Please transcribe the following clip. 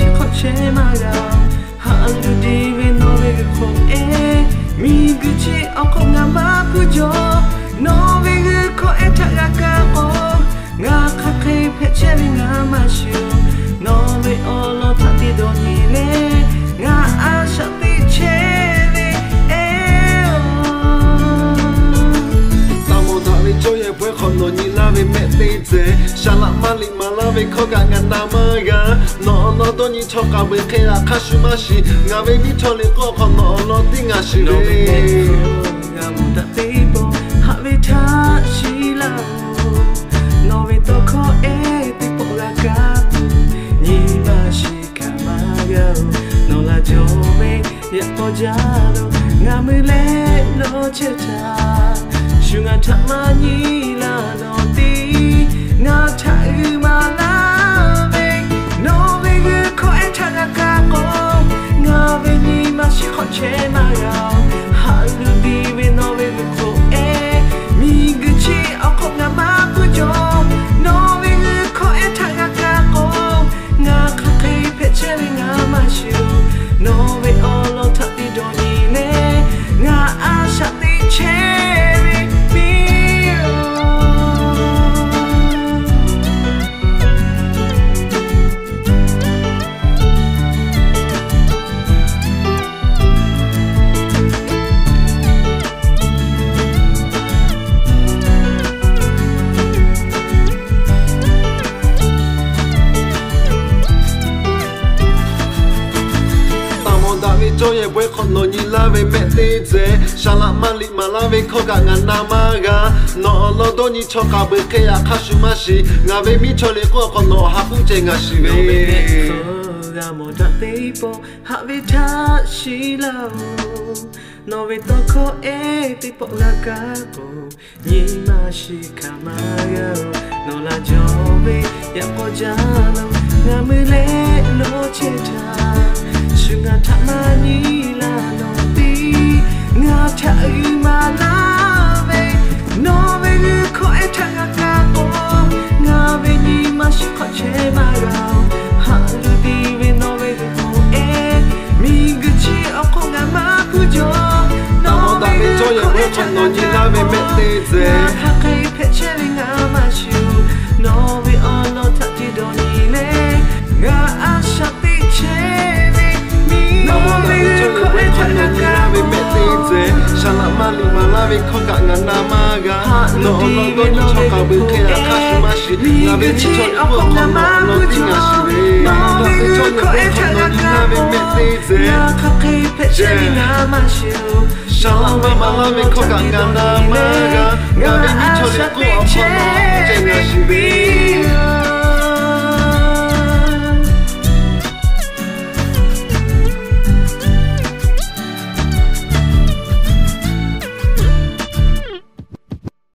しこちまが春ディベノベグコエみぐちおこがまぷじょのべぐこえたがかおがかけぺちゃりがましゅのべおろたてどにねがあしゃてちえれえおたもだれちょえぷこのにらべめてぜしゃらまりまらべこががなまがののどにとかべけやかしましがべみとれここののてがしのべれねこがもたていぼはべたしらおのべとこえてぽらかにましかまがうのらじょめやぽじゃろがむれろちたしゅがたまにらのてがたうまらべのべぐこえたがかこがべにましこちまがはるびべのべぐこえみぐちおこがまぷじょのべぐこえたがかこがかけぺちゃりがましゅのべおろたてどにねがあしゃてちえりちょえぶこのにらべめてぜしゃらまりまらべこががなまがののどにちょかべけやかしましがべみちょれここのはぶちがしべのべねこがもたていぼはべたしらおのべとこえてぽらかこにましかまがうのらじょべやこじゃのがむれろちたしゅがたまにらのてがたうまらべのべぐこえたがかおがべにましこちまがはるびべのべぐこえみぐちおこがまぷじょのべぐこえたがかおがかけぺちゃりがましゅのべおろたてどにねがあしゃてちえりしゃらまりまらべこががなまがののどにちょかべけやかしましがべちょりここののてがしれのべちょりここのにらべめてぜがかけぺちゃりがましゅしゃらまらべこががなまががべみちょりここのてがしれ